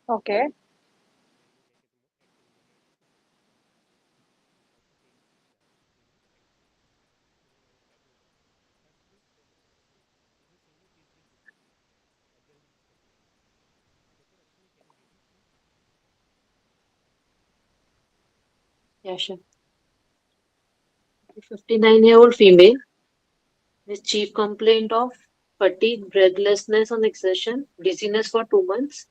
Okay. Yeah, sure. 59-year-old female with chief complaint of fatigue, breathlessness on exertion, dizziness for 2 months,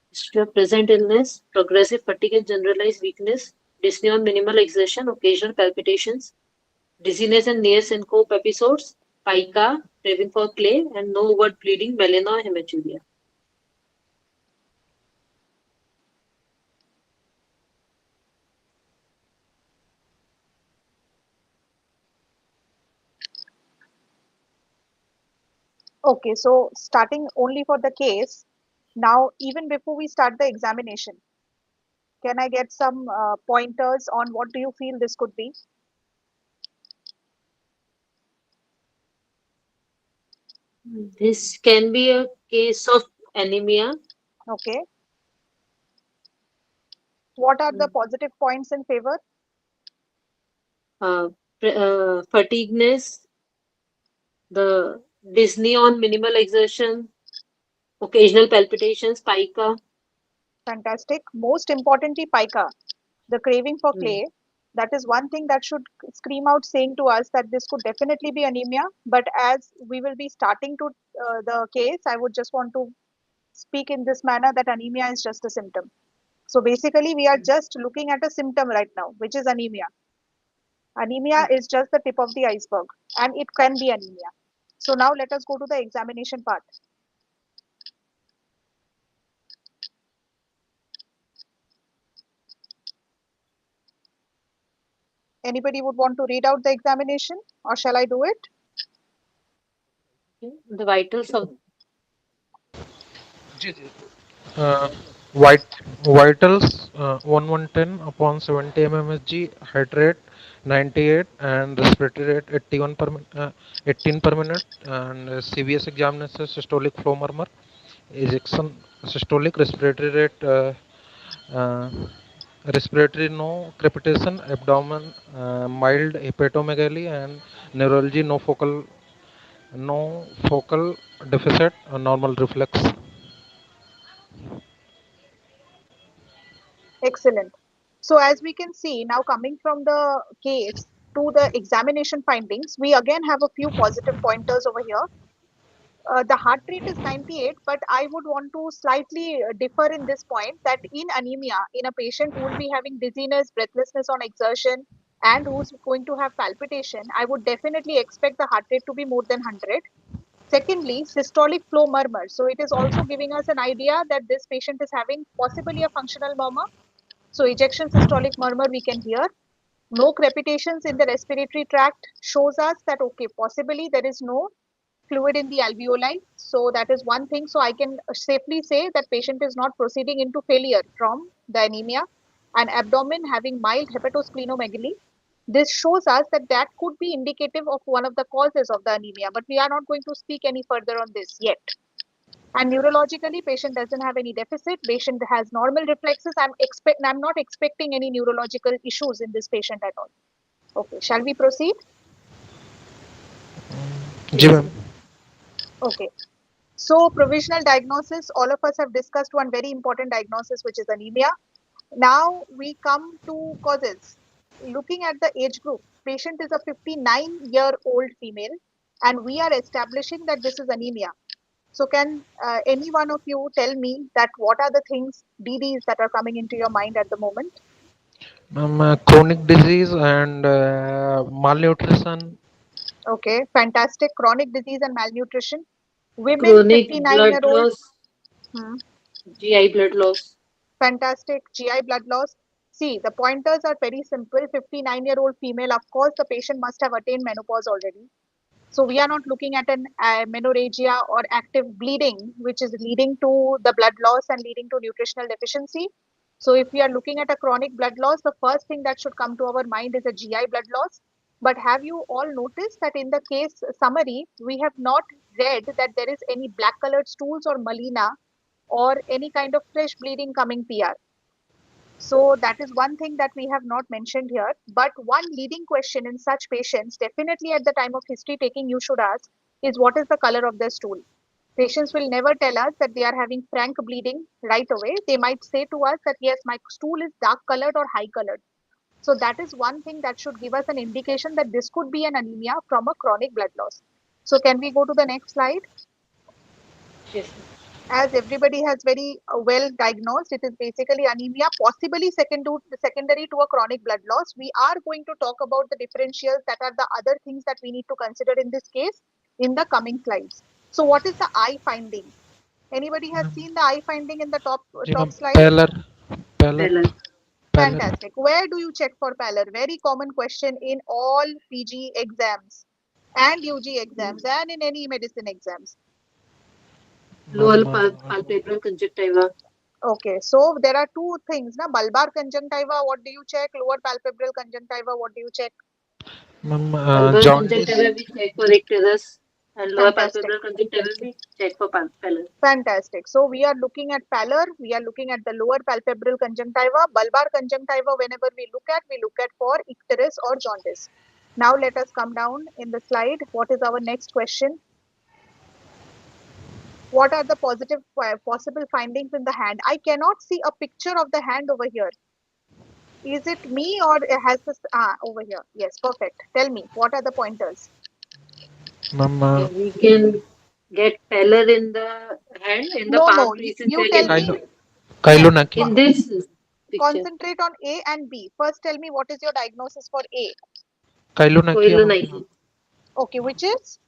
history of present illness, progressive fatigue and generalized weakness, dyspnea on minimal exertion, occasional palpitations, dizziness and near syncope episodes, pica, craving for clay, and no overt bleeding, melena or hematuria. Okay, so starting only for the case, now even before we start the examination, can I get some pointers on what do you feel this could be? This can be a case of anemia, Okay, what are the positive points in favor? uh, fatigueness, the dyspnea on minimal exertion, occasional palpitations, pica. Fantastic. Most importantly, pica, the craving for Mm. clay. That is one thing that should scream out saying to us that this could definitely be anemia. But as we will be starting to the case, I would just want to speak in this manner that anemia is just a symptom. So basically, we are just looking at a symptom right now, which is anemia. Anemia is just the tip of the iceberg, and it can be anemia. So now let us go to the examination part. Anybody would want to read out the examination, or shall I do it? Okay. The vitals of जी जी uh, white vitals 1110 upon 70 mmHg, heart rate 98 and respiratory rate 81 18 per minute, and CVS examination systolic flow murmur, ejection systolic, respiratory rate uh, respiratory no crepitation, abdomen mild hepatomegaly, and neurology no focal deficit, normal reflex. Excellent. So as we can see, now coming from the case to the examination findings, we again have a few positive pointers over here. The heart rate is 98, but I would want to slightly differ in this point that in anemia, in a patient who will be having dizziness, breathlessness on exertion, and who's going to have palpitation, I would definitely expect the heart rate to be more than 100. Secondly, systolic flow murmur. So it is also giving us an idea that this patient is having possibly a functional murmur. So ejection systolic murmur we can hear. No crepitations in the respiratory tract shows us that okay, possibly there is no fluid in the alveoli. So that is one thing. So I can safely say that patient is not proceeding into failure from the anemia. And abdomen having mild hepatosplenomegaly. This shows us that that could be indicative of one of the causes of the anemia, but we are not going to speak any further on this yet. And neurologically, patient doesn't have any deficit. Patient has normal reflexes. I'm not expecting any neurological issues in this patient at all. Okay, shall we proceed? जी yes, ma'am. yes. Okay. So provisional diagnosis, all of us have discussed one very important diagnosis, which is anemia. Now we come to causes. Looking at the age group, patient is a 59-year-old female, and we are establishing that this is anemia. So can any one of you tell me that what are the things, DDs that are coming into your mind at the moment? Chronic disease and malnutrition. Okay, fantastic. Chronic disease and malnutrition. Women, Chronic 59 blood year old. loss, Hmm. GI blood loss. Fantastic. GI blood loss. See, the pointers are very simple. 59-year-old female, of course, the patient must have attained menopause already. So we are not looking at an menorrhagia or active bleeding, which is leading to the blood loss and leading to nutritional deficiency. So if we are looking at a chronic blood loss, the first thing that should come to our mind is a GI blood loss. But have you all noticed that in the case summary, we have not read that there is any black colored stools or melena or any kind of fresh bleeding coming PR. So that is one thing that we have not mentioned here. But one leading question in such patients, definitely at the time of history taking, you should ask is what is the color of their stool? Patients will never tell us that they are having frank bleeding right away. They might say to us that yes, my stool is dark colored or high colored. So that is one thing that should give us an indication that this could be an anemia from a chronic blood loss. So can we go to the next slide? Yes, ma'am. As everybody has very well diagnosed, it is basically anemia, possibly secondary to a chronic blood loss. We are going to talk about the differentials, that are the other things that we need to consider in this case in the coming slides. So what is the eye finding? Anybody has seen the eye finding in the जी top ma'am slide? Pallor Pallor Pallor. Pallor Fantastic. Where do you check for pallor? Very common question in all PG exams and UG exams and in any medicine exams. Lower ma'am palpebral conjunctiva. Okay, so there are two things, na? Bulbar conjunctiva, what do you check? Lower palpebral conjunctiva, what do you check? Ma'am Bulbar jaundice conjunctiva we check for icterus and lower Fantastic. palpebral conjunctiva we check for pallor. Fantastic. So we are looking at pallor, we are looking at the lower palpebral conjunctiva. Bulbar conjunctiva, whenever we look at for icterus or jaundice. Now let us come down in the slide. What is our next question? What are the possible findings in the hand? I cannot see a picture of the hand over here. Is it me or has this over here? Yes, perfect. Tell me, what are the pointers? Ma'am Yeah, we can get pallor in the hand, in the No, palm no. creases You there tell can Kylo me. be. Yes. Kylonakia In this picture, Concentrate on A and B. First, tell me what is your diagnosis for A. Kylonakia ma'am coelonizing, Okay, which is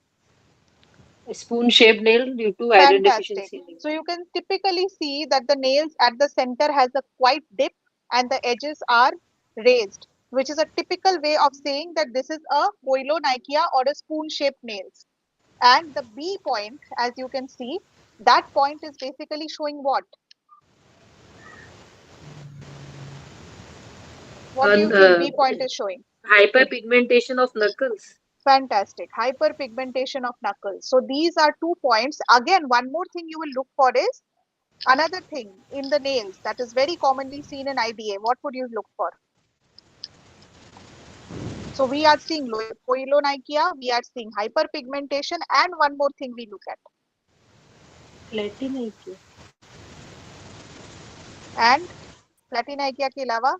a spoon-shaped nail due to iron fantastic. deficiency. So you can typically see that the nails at the center has a quite dip and the edges are raised, which is a typical way of saying that this is a koilonychia or a spoon-shaped nails. And the B point, as you can see, that point is basically showing what? What do you And think B point is showing? hyperpigmentation of knuckles. Fantastic. Hyperpigmentation of knuckles. So these are 2 points. Again, one more thing you will look for is another thing in the nails that is very commonly seen in IDA. What would you look for? So we are seeing koilonychia, we are seeing hyperpigmentation, and one more thing we look at. Platinum. And platinachia के अलावा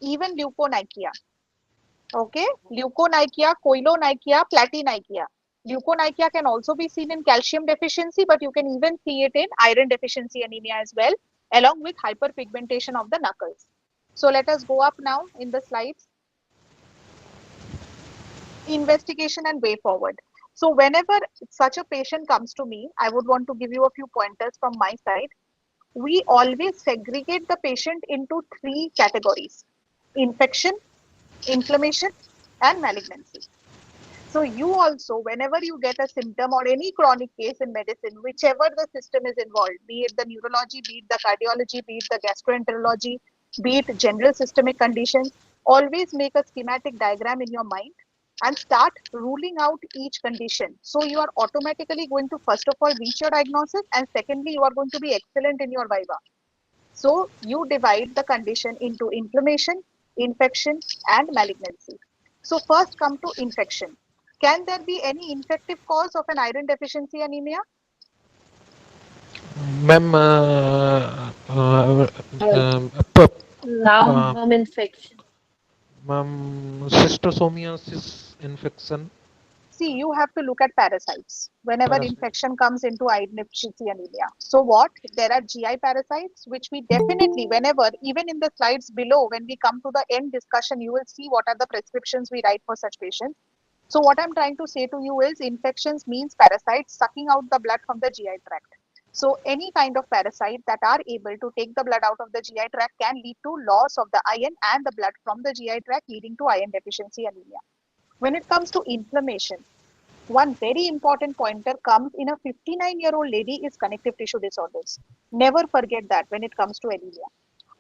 even leukonychia. Okay, leukonychia, koilonychia, platinachia. Leukonychia can also be seen in calcium deficiency, but you can even see it in iron deficiency anemia as well, along with hyperpigmentation of the knuckles. So let us go up now in the slides. Investigation and way forward. So whenever such a patient comes to me, I would want to give you a few pointers from my side. We always segregate the patient into 3 categories: infection, inflammation, and malignancy. So you also, whenever you get a symptom or any chronic case in medicine, whichever the system is involved, be it the neurology, be it the cardiology, be it the gastroenterology, be it general systemic conditions, always make a schematic diagram in your mind and start ruling out each condition. So you are automatically going to first of all reach your diagnosis, and secondly you are going to be excellent in your viva. So you divide the condition into inflammation, infection, and malignancy. So first come to infection. Can there be any infective cause of an iron deficiency anemia? Ma'am Lung infection. Ma'am cystosomiasis infection See, you have to look at parasites whenever parasite infection comes into iron deficiency anemia. So what? There are GI parasites, which we definitely, whenever, even in the slides below, when we come to the end discussion, you will see what are the prescriptions we write for such patients. So what I'm trying to say to you is infections means parasites sucking out the blood from the GI tract. So any kind of parasite that are able to take the blood out of the GI tract can lead to loss of the iron and the blood from the GI tract, leading to iron deficiency anemia. When it comes to inflammation, one very important pointer comes in a 59-year-old lady is connective tissue disorders. Never forget that when it comes to anemia.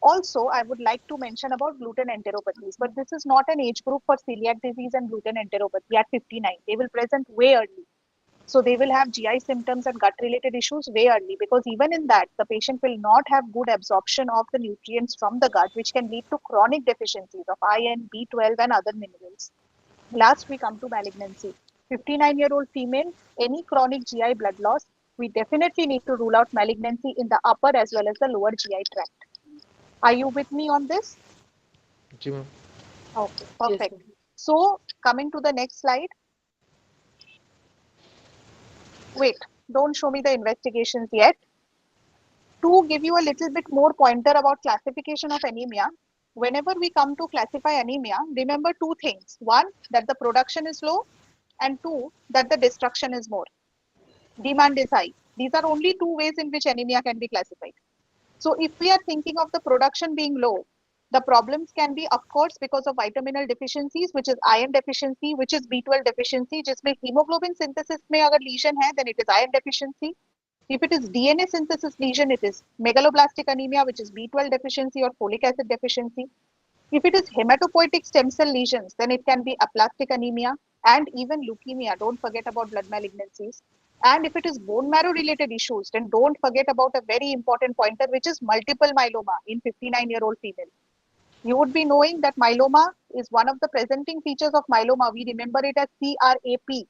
Also, I would like to mention about gluten enteropathies, but this is not an age group for celiac disease and gluten enteropathy at 59. They will present way early. So they will have GI symptoms and gut related issues way early, because even in that, the patient will not have good absorption of the nutrients from the gut, which can lead to chronic deficiencies of iron, B12, and other minerals. Last, we come to malignancy. 59-year-old female, any chronic GI blood loss, we definitely need to rule out malignancy in the upper as well as the lower GI tract. Are you with me on this? जी ma'am. Okay, Yes, perfect. ma'am. So coming to the next slide. Wait, don't show me the investigations yet. To give you a little bit more pointer about classification of anemia, whenever we come to classify anemia, remember two things. One, that the production is low, and two, that the destruction is more. Demand is high. These are only two ways in which anemia can be classified. So if we are thinking of the production being low, the problems can be, of course, because of vitaminal deficiencies, which is iron deficiency, which is B12 deficiency. जिसमें hemoglobin synthesis में अगर lesion है, then it is iron deficiency. If it is DNA synthesis lesion, it is megaloblastic anemia, which is B12 deficiency or folic acid deficiency. If it is hematopoietic stem cell lesions, then it can be aplastic anemia and even leukemia. Don't forget about blood malignancies. And if it is bone marrow related issues, then don't forget about a very important pointer, which is multiple myeloma in 59-year-old female. You would be knowing that myeloma is one of the presenting features of myeloma. We remember it as CRAP.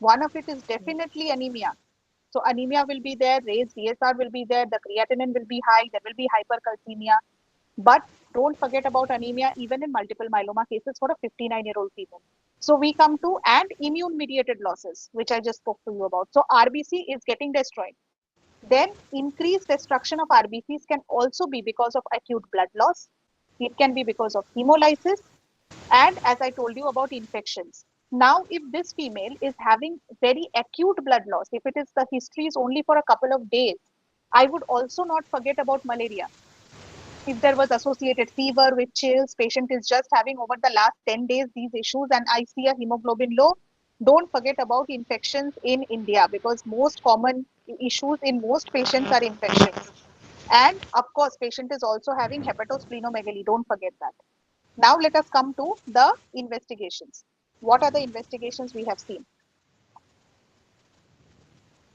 One of it is definitely anemia. So anemia will be there, raised DSR will be there, the creatinine will be high, there will be hypercalcemia. But don't forget about anemia even in multiple myeloma cases for a 59-year-old female. So we come to and immune mediated losses, which I just spoke to you about. So RBC is getting destroyed. Then increased destruction of RBCs can also be because of acute blood loss. It can be because of hemolysis, and as I told you about infections. Now, if this female is having very acute blood loss, if it is the history is only for a couple of days, I would also not forget about malaria. If there was associated fever with chills, patient is just having over the last 10 days these issues, and I see a hemoglobin low, don't forget about infections in India, because most common issues in most patients are infections. And of course, patient is also having hepatosplenomegaly. Don't forget that. Now let us come to the investigations. What are the investigations we have seen?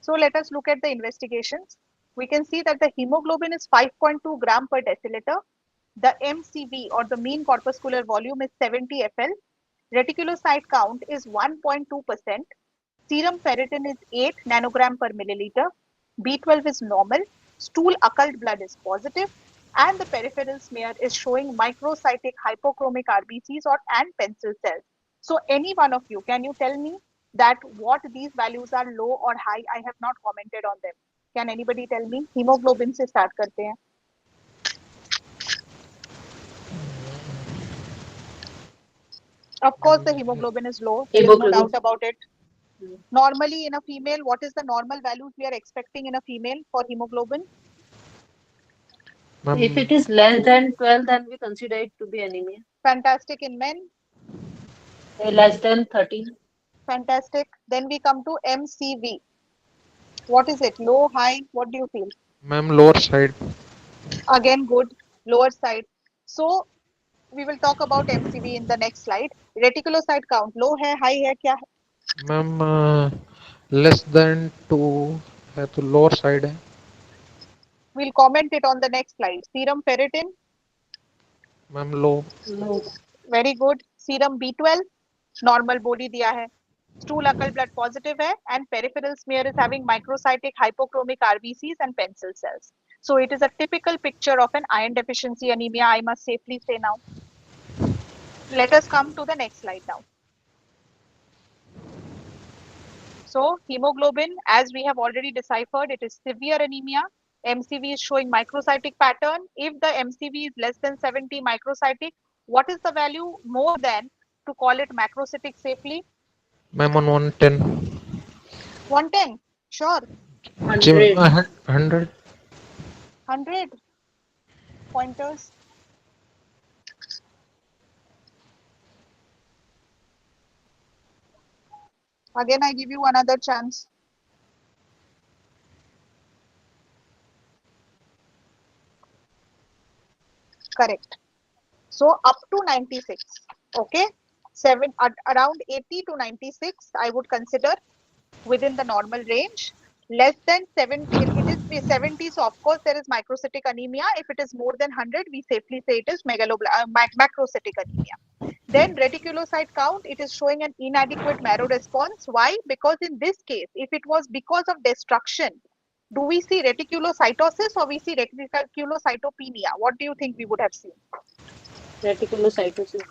So let us look at the investigations. We can see that the hemoglobin is 5.2 gram per deciliter. The MCV, or the mean corpuscular volume, is 70 FL. Reticulocyte count is 1.2%. Serum ferritin is 8 nanogram per milliliter. B12 is normal. Stool occult blood is positive, and the peripheral smear is showing microcytic hypochromic RBCs or and pencil cells. So any one of you, can you tell me that what these values are, low or high? I have not commented on them. Can anybody tell me? Hemoglobin से start करते हैं. Of course, the hemoglobin is low. There is no doubt Hemoglobin. about it. Mm. Normally, in a female, what is the normal values we are expecting in a female for hemoglobin? If ma'am it is less than 12, then we consider it to be anemia. Fantastic in men. Less than 13. Fantastic. Then we come to MCV. What is it? Low, high? What do you feel? Ma'am lower side. Again, good. Lower side. So we will talk about MCV in the next slide. Reticulocyte count. Low है, high है, क्या है? Ma'am less than 2 है तो lower side है. We'll comment it on the next slide. Serum ferritin. Ma'am low. No. Very good. Serum B12. Normal body दिया है. Stool occult blood positive है, and peripheral smear is having microcytic hypochromic RBCs and pencil cells. So it is a typical picture of an iron deficiency anemia, I must safely say now. Let us come to the next slide now. So hemoglobin, as we have already deciphered, it is severe anemia. MCV is showing microcytic pattern. If the MCV is less than 70 microcytic, what is the value more than to call it macrocytic safely? Ma'am on 110. 110. Sure. जी ma'am 100. 100. 100 pointers. Again, I give you another chance. Correct. So up to 96. Okay. Around 80 to 96, I would consider within the normal range. Less than 70, it is 70, so of course there is microcytic anemia. If it is more than 100, we safely say it is macrocytic anemia. Then reticulocyte count, it is showing an inadequate marrow response. Why? Because in this case, if it was because of destruction, do we see reticulocytosis or we see reticulocytopenia? What do you think we would have seen? Reticulocytosis.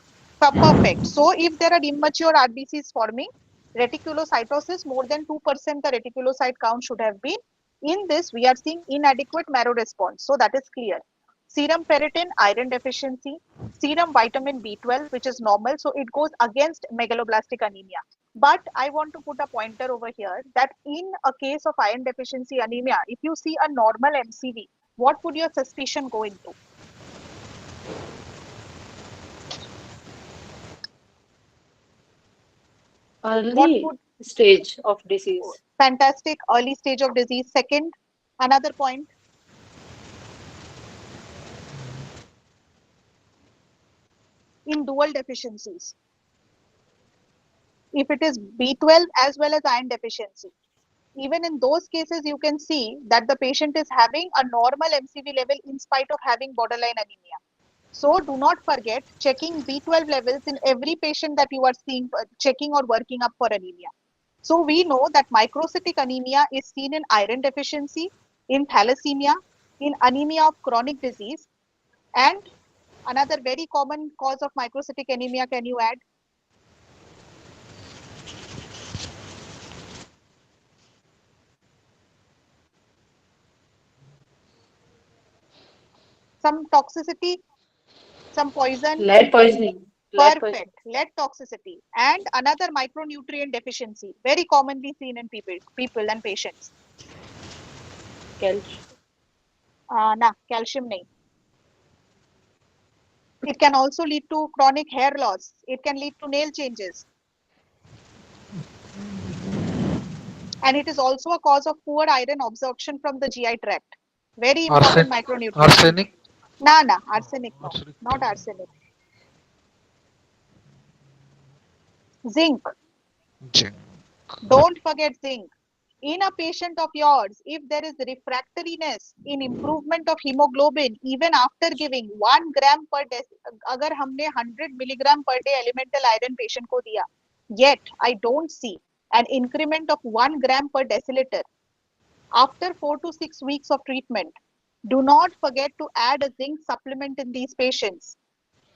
Perfect. So if there are immature RBCs forming, reticulocytosis more than 2%, the reticulocyte count should have been. In this, we are seeing inadequate marrow response. So that is clear. Serum ferritin, iron deficiency, serum vitamin B12, which is normal. So it goes against megaloblastic anemia. But I want to put a pointer over here that in a case of iron deficiency anemia, if you see a normal MCV, what would your suspicion go into? What Early would stage of disease. fantastic early stage of disease? Second, another point, in dual deficiencies, if it is B12 as well as iron deficiency, even in those cases you can see that the patient is having a normal MCV level in spite of having borderline anemia. So do not forget checking B12 levels in every patient that you are seeing, checking or working up for anemia. So we know that microcytic anemia is seen in iron deficiency, in thalassemia, in anemia of chronic disease, and another very common cause of microcytic anemia, can you add? Some toxicity, some poison. Lead poisoning. Lead Perfect. poisoning. Lead toxicity. And another micronutrient deficiency, very commonly seen in people and patients. Calcium. Na, calcium nahi. It can also lead to chronic hair loss. It can lead to nail changes. And it is also a cause of poor iron absorption from the GI tract. Very important micronutrient. Arsenic. Na, arsenic no, Arsenic. not arsenic. Zinc. Zinc. Don't forget zinc. In a patient of yours, if there is refractoriness in improvement of hemoglobin, even after giving 1 gram per agar हमने 100 milligram per day elemental iron patient को दिया, yet I don't see an increment of 1 gram per deciliter after 4 to 6 weeks of treatment. Do not forget to add a zinc supplement in these patients.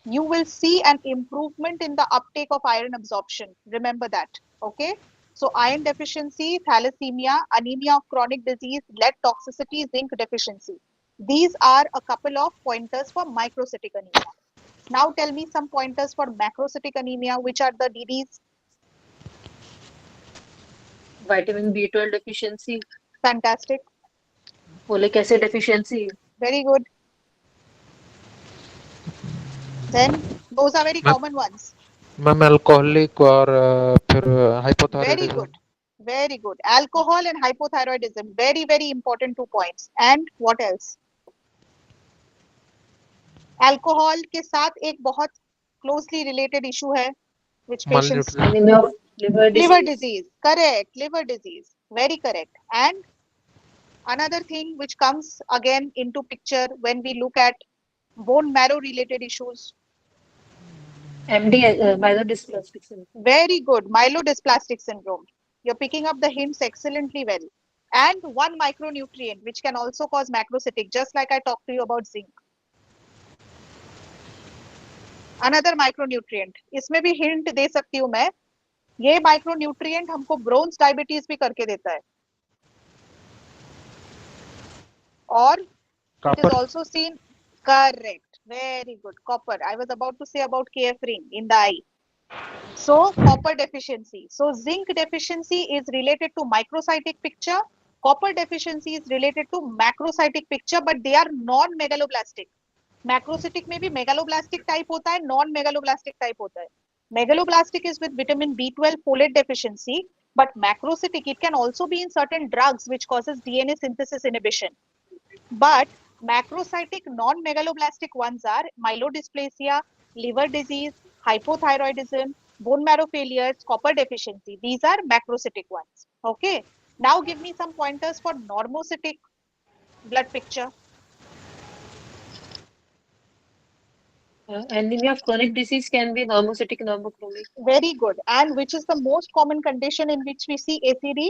You will see an improvement in the uptake of iron absorption. Remember that. Okay. So iron deficiency, thalassemia, anemia of chronic disease, lead toxicity, zinc deficiency. These are a couple of pointers for microcytic anemia. Now tell me some pointers for macrocytic anemia, which are the DDs. Vitamin B12 deficiency. Fantastic. Folic acid deficiency. Very good. Then those are very ma'am common ones. Ma'am alcoholic और फिर Very hypothyroidism. good. Very good. Alcohol and hypothyroidism. Very, very important 2 points. And what else? Alcohol के साथ एक बहुत closely related issue है which patients? Malnutrition. Anemia of liver Liver disease. disease. Correct. Liver disease. Very correct. And another thing which comes again into picture when we look at bone marrow related issues. MD, myelodysplastic syndrome. Very good. Myelodysplastic syndrome. You're picking up the hints excellently well. And one micronutrient which can also cause macrocytic, just like I talked to you about zinc. Another micronutrient, इसमें भी hint दे सकती हूं मैं, ये micronutrient हमको bronze diabetes भी करके देता है, और it is Copper. Also seen. Correct, very good. Copper, I was about to say about KF ring in the eye. So copper deficiency, so zinc deficiency is related to microcytic picture, copper deficiency is related to macrocytic picture, but they are non megaloblastic. Macrocytic में भी megaloblastic type होता है, non megaloblastic type होता है. Megaloblastic is with vitamin B12 folate deficiency, but macrocytic it can also be in certain drugs which causes DNA synthesis inhibition. But macrocytic non-megaloblastic ones are myelodysplasia, liver disease, hypothyroidism, bone marrow failures, copper deficiency. These are macrocytic ones. Okay. Now give me some pointers for normocytic blood picture. Anemia of chronic disease can be normocytic, normochromic. Very good. And which is the most common condition in which we see ACD?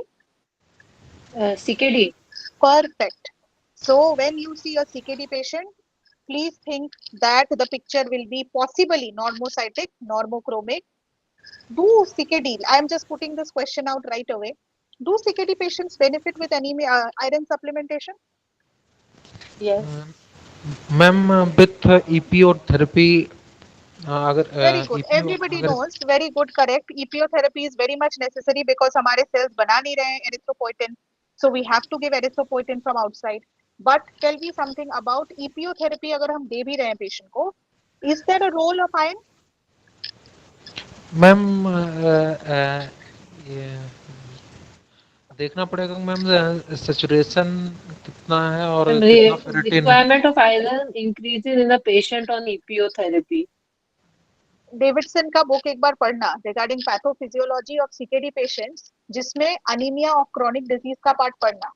CKD. Perfect. So when you see a CKD patient, please think that the picture will be possibly normocytic, normochromic. Do CKD, I am just putting this question out right away. Do CKD patients benefit with anemia, iron supplementation? Yes. Ma'am with EPO therapy अगर Very good. EPO Everybody अगर knows. Very good. Correct. EPO therapy is very much necessary because हमारे cells बना नहीं रहे हैं erythropoietin. So we have to give erythropoietin from outside. But tell me something about EPO therapy अगर हम दे भी रहे हैं patient को, is there a role of iron? Ma'am ये देखना पड़ेगा मैम सैचुरेशन कितना है और And कितना फेरेटिन है. requirement of iron increases in the patient on EPO therapy. Davidson का बुक एक बार पढ़ना regarding pathophysiology of CKD patients, जिसमें अनीमिया ऑफ क्रॉनिक डिजीज का पार्ट पढ़ना.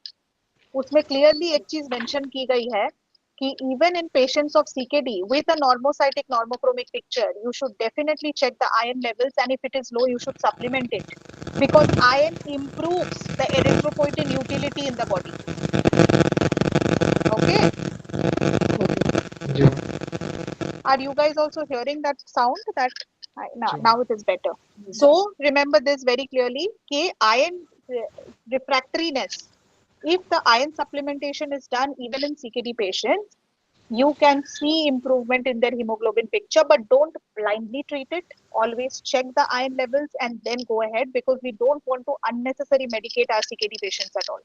उसमें क्लियरली एक चीज मेंशन की गई है कि even in patients of CKD with a normocytic normochromic picture, you should definitely check the iron levels, and if it is low, you should supplement it because iron improves the erythropoietin utility in the body. Okay, जी are you guys also hearing that sound? That जी now it is better. So remember this very clearly: कि iron refractoriness. If the iron supplementation is done even in CKD patients, you can see improvement in their hemoglobin picture, but don't blindly treat it. Always check the iron levels and then go ahead because we don't want to unnecessarily medicate our CKD patients at all.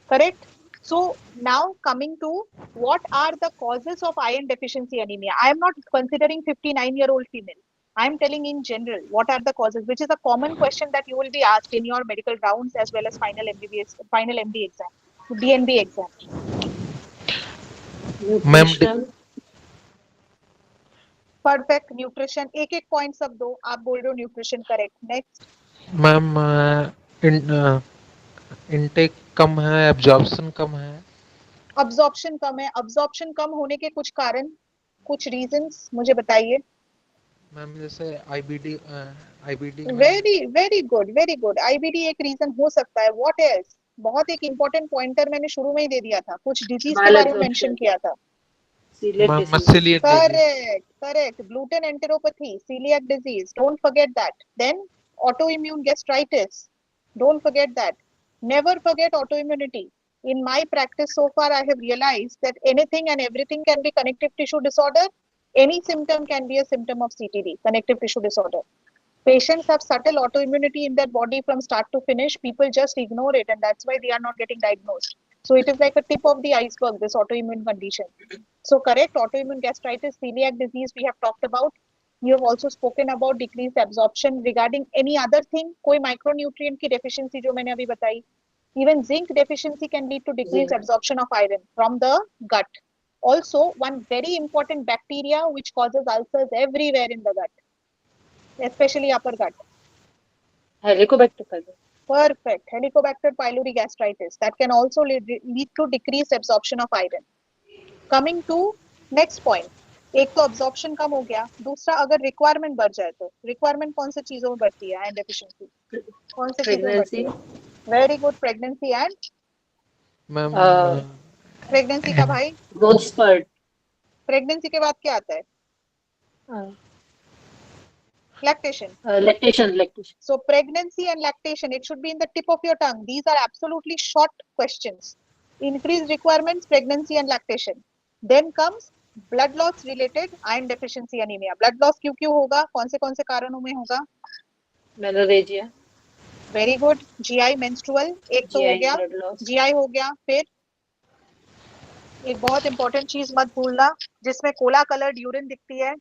Correct? So now coming to what are the causes of iron deficiency anemia? I am not considering 59-year-old female. I am telling in general what are the causes, which is a common question that you will be asked in your medical rounds as well as final MBBS, final MD exam, DNB exam. Ma'am Nutritional. Perfect. Nutrition एक एक point सब दो. आप बोल रहे हो nutrition correct. Next. Ma'am intake कम है एब्जॉर्प्शन कम है. अब्जॉर्प्शन कम है. अब्जॉर्प्शन कम होने के कुछ कारण, कुछ रीजंस मुझे बताइए. मैम जैसे आईबीडी में. Very very good, very good. IBD एक रीजन हो सकता है. What else? बहुत एक इंपॉर्टेंट पॉइंटर मैंने शुरू में ही दे दिया था, कुछ डिजीज के बारे में मेंशन Malabsorption. किया था. Celiac ma'am disease. Coeliac disease. Correct, correct. Gluten enteropathy, celiac disease. Don't forget that. Then autoimmune gastritis. Don't forget that. Never forget autoimmunity. In my practice so far, I have realized that anything and everything can be connective tissue disorder. Any symptom can be a symptom of CTD, connective tissue disorder. Patients have subtle autoimmunity in their body from start to finish. People just ignore it, and that's why they are not getting diagnosed. So it is like a tip of the iceberg, this autoimmune condition. So correct, autoimmune gastritis, celiac disease we have talked about. You have also spoken about decreased absorption. Regarding any other thing, कोई micronutrient की deficiency जो मैंने अभी बताई. Even zinc deficiency can lead to decreased Zinc. absorption of iron from the gut. Also, one very important bacteria which causes ulcers everywhere in the gut, especially upper gut. Helicobacter pylori. Perfect. Helicobacter pylori gastritis. That can also lead to decreased absorption of iron. Coming to next point. एक तो absorption कम हो गया, दूसरा अगर requirement बढ़ जाए तो requirement कौन सी चीजों में बढ़ती है iron deficiency? कौन सी चीजों में बढ़ती Pregnancy. है? Very good. Pregnancy and ma'am pregnancy का भाई, Growth spurt. pregnancy के बाद क्या आता है? Uh, Lactation. lactation. Lactation. So pregnancy and lactation, it should be in the tip of your tongue. These are absolutely short questions. Increased requirements, pregnancy and lactation. Then comes blood loss related iron deficiency anemia. Blood loss क्यों क्यों होगा? कौन से कारणों में होगा? Menorrhagia. Very good. GI menstrual एक तो हो GI गया. blood loss. GI हो गया. फिर एक बहुत इंपॉर्टेंट चीज मत भूलना, जिसमें कोला कलर्ड यूरिन दिखती है.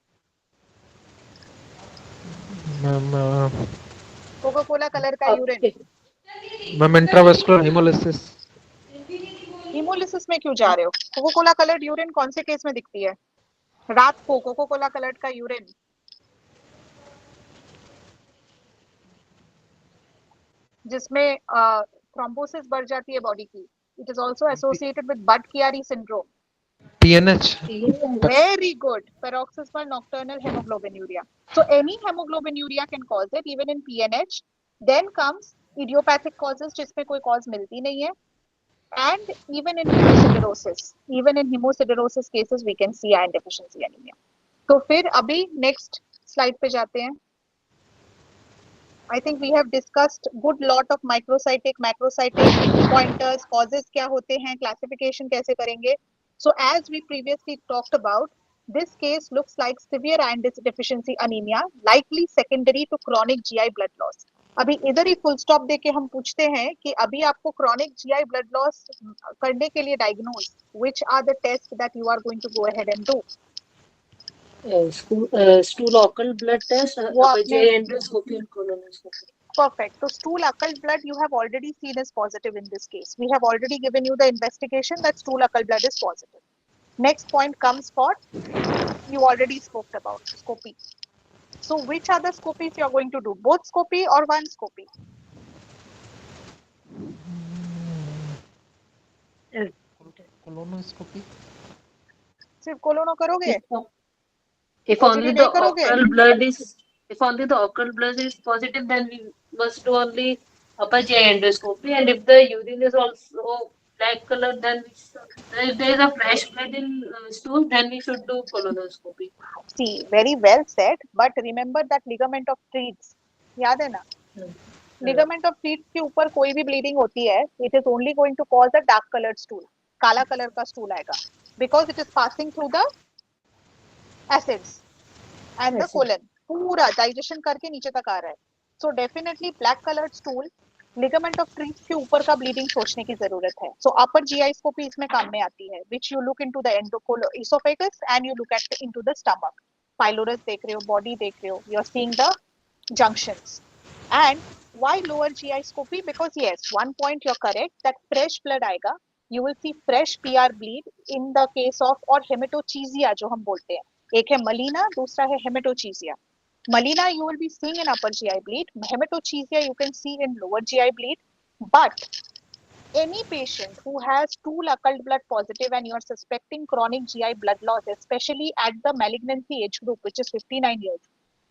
मैम कोका कोला कलर का urine. Okay. Ma'am intravascular haemolysis. Haemolysis में क्यों जा रहे हो? कोका कोला कलर्ड यूरिन कौन से केस में दिखती है? रात को कोका कोला कलर्ड का यूरिन जिसमें थ्रोम्बोसिस बढ़ जाती है बॉडी की. It is also associated with Budd-Chiari syndrome. PNH. Very good. Paroxysmal nocturnal hemoglobinuria. So any hemoglobinuria can cause it, even in PNH. Then comes idiopathic causes, जिसमें कोई cause मिलती नहीं है. And even in hemosiderosis. Even in hemosiderosis cases, we can see iron deficiency anemia. तो फिर अभी next slide पे जाते हैं. I think we have discussed good lot of microcytic, macrocytic pointers, causes क्या होते हैं, classification कैसे करेंगे. So as we previously talked about, this case looks like severe iron deficiency anemia, likely secondary to chronic GI blood loss. अभी इधर ही full stop देके हम पूछते हैं कि अभी आपको chronic GI blood loss करने के लिए diagnose, which are the tests that you are going to go ahead and do. Stool occult blood test, upper endoscopy and colonoscopy. Perfect. So stool occult blood you have already seen is positive in this case. We have already given you the investigation that stool occult blood is positive. Next point comes for, you already spoke about scopy. So which are the scopies you are going to do? Both scopy or one scopy? Colonoscopy. सिर्फ कोलोनो करोगे? If only the occult blood is, if only the occult blood is positive, then we must do only upper GI endoscopy. And if the urine is also black color, then we should, if there is a fresh blood in stool, then we should do colonoscopy. See, very well said. But remember that ligament of Treats. याद है ना? Ligament of Treats के ऊपर कोई भी bleeding होती है, it is only going to cause a dark colored stool. काला कलर का stool आएगा. Because it is passing through the acids and the colon. पूरा digestion करके नीचे तक आ रहा है. So definitely black colored stool, ligament of Treats के ऊपर का bleeding सोचने की जरूरत है. So upper GI scopy इसमें काम में आती है, which you look into the esophagus and you look at into the stomach. Pylorus देख रहे हो, body देख रहे हो, you're seeing the junctions. And why lower GI scopy? Because yes, one point you're correct that fresh blood आएगा, you will see fresh PR bleed in the case of, और hematochezia जो हम बोलते हैं, एक है melena, दूसरा है hematochezia. Melena you will be seeing in upper GI bleed, hematochezia you can see in lower GI bleed. But any patient who has stool occult blood positive and you are suspecting chronic GI blood loss, especially at the malignancy age group, which is 59 years,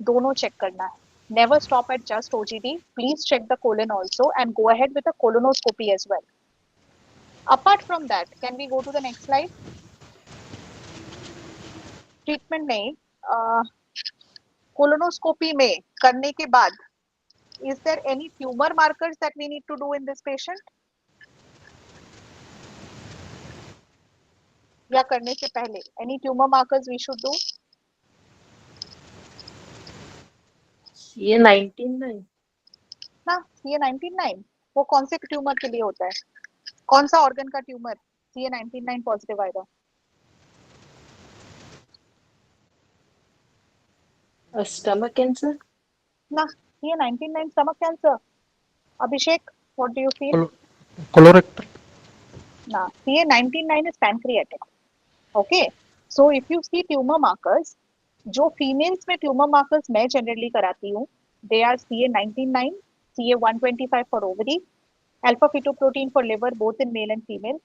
दोनों check करना है. Never stop at just OGD. Please check the colon also and go ahead with a colonoscopy as well. Apart from that, can we go to the next slide? Treatment नहीं, colonoscopy में करने के बाद, is there any tumor markers that we need to do in this patient? या करने से पहले any tumor markers we should do? CA19-9 ना, CA19-9 वो कौन से ट्यूमर के लिए होता है? कौन सा ऑर्गन का ट्यूमर CA19-9 पॉजिटिव आएगा? stomach cancer. ना, CA19-9 stomach cancer. Abhishek, what do you feel? Colorectal. ना, CA19-9 is pancreatic. Okay, so if you see tumor markers, जो फीमेल्स में ट्यूमर मार्कर्स मैं जनरली कराती हूँ, they are CA19-9, CA125 for ovary, alpha fetoprotein for liver both in male and female,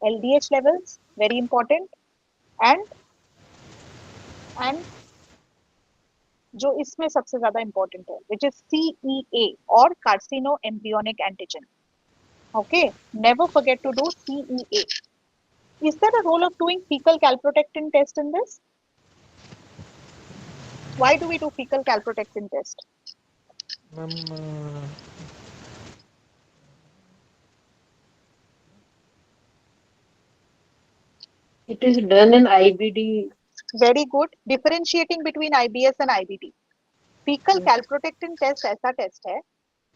LDH levels very important, and जो इसमें सबसे ज्यादा important है, which is CEA or carcinoembryonic antigen. Okay, never forget to do CEA. Is there a role of doing fecal calprotectin test in this? Why do we do fecal calprotectin test? It is done in IBD. Very good. Differentiating between IBS and IBD. Fecal calprotectin test ऐसा test है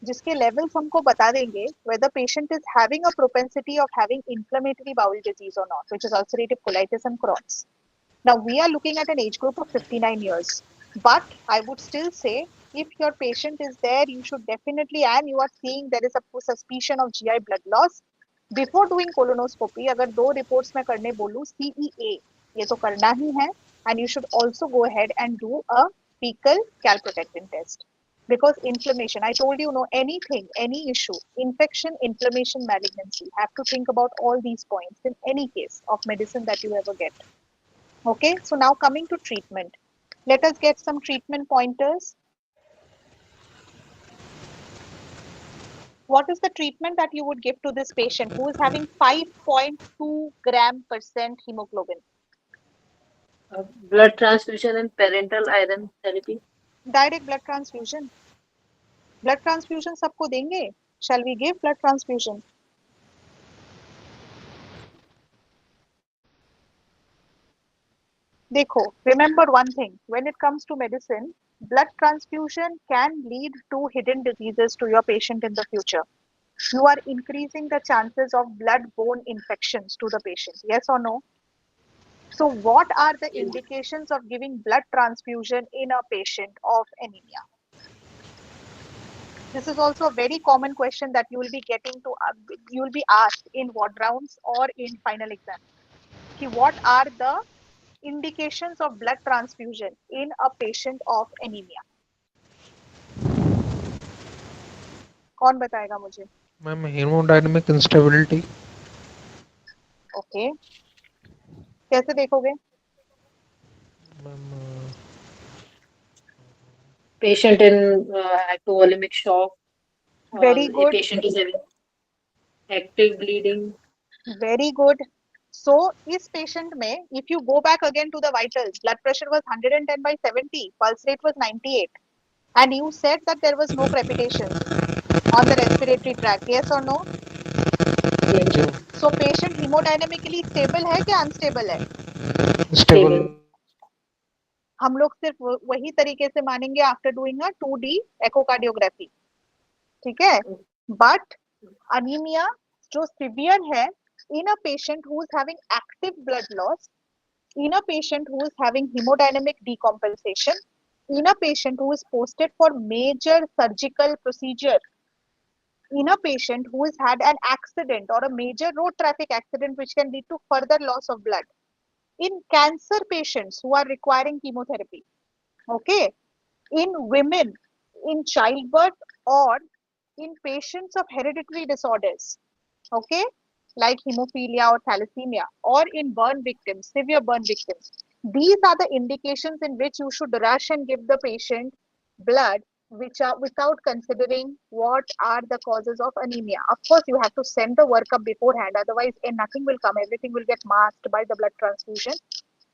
जिसके levels हमको बता देंगे whether patient is having a propensity of having inflammatory bowel disease or not, which is ulcerative colitis and Crohn's. Now we are looking at an age group of 59 years, but I would still say if your patient is there, you should definitely, and you are seeing there is a suspicion of GI blood loss, before doing colonoscopy, अगर दो reports में करने बोलूँ, CEA ये तो करना ही है, and you should also go ahead and do a fecal calprotectin test. Because inflammation, I told you, no, anything, any issue, infection, inflammation, malignancy, have to think about all these points in any case of medicine that you ever get. Okay, so now coming to treatment. Let us get some treatment pointers. What is the treatment that you would give to this patient who is having 5.2 gram percent hemoglobin? Blood transfusion and parenteral iron therapy. Direct blood transfusion. Blood transfusion सबको देंगे? Shall we give blood transfusion? देखो, remember one thing, when it comes to medicine, blood transfusion can lead to hidden diseases to your patient in the future. You are increasing the chances of blood-borne infections to the patient. Yes or no? So what are the indications of giving blood transfusion in a patient of anemia? This is also a very common question that you will be you will be asked in ward rounds or in final exam. What are the indications of blood transfusion in a patient of anemia? कौन बताएगा मुझे? Ma'am हेमोडायनेमिक instability. Okay, कैसे देखोगे? Ma'am Patient in hypovolemic shock, or Very a good, patient is having active bleeding. very good. So इस patient में, if you go back again to the vitals, blood pressure was 110/70, pulse rate was 98, and you said that there was no crepitations on the respiratory tract. Yes or no? जो So patient hemodynamically stable है क्या unstable है? Stable. Stable. हम लोग सिर्फ वही तरीके से मानेंगे after doing a 2D echocardiography. ठीक है? But anemia जो severe है, in a patient who is having active blood loss, in a patient who is having hemodynamic decompensation, in a patient who is posted for major surgical procedure, in a patient who has had an accident or a major road traffic accident which can lead to further loss of blood, in cancer patients who are requiring chemotherapy, okay, in women in childbirth, or in patients of hereditary disorders, okay, like hemophilia or thalassemia, or in burn victims, severe burn victims. These are the indications in which you should rush and give the patient blood, which are without considering what are the causes of anemia. Of course, you have to send the workup beforehand, otherwise nothing will come, everything will get masked by the blood transfusion.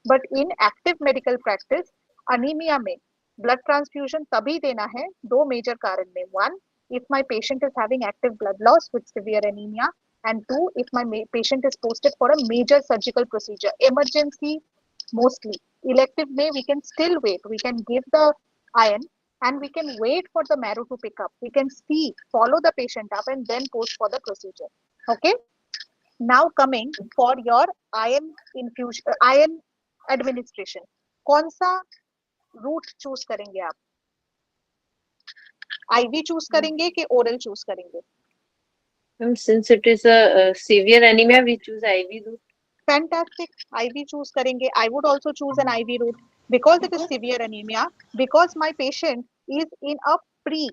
But in active medical practice, anemia में blood transfusion तभी देना है दो major कारण में. One, if my patient is having active blood loss with severe anemia, and two, if my patient is posted for a major surgical procedure. Emergency mostly. Elective may we can still wait. We can give the iron and we can wait for the marrow to pick up. We can see, follow the patient up and then post for the procedure. Okay. Now coming for your iron infusion, iron administration. कौन सा root choose करेंगे आप? Ivy choose करेंगे कि oral choose करेंगे? Since it is a severe anemia, we choose IV route. Fantastic. IV choose करेंगे. I would also choose an IV route because it is severe anemia. Because my patient is in a pre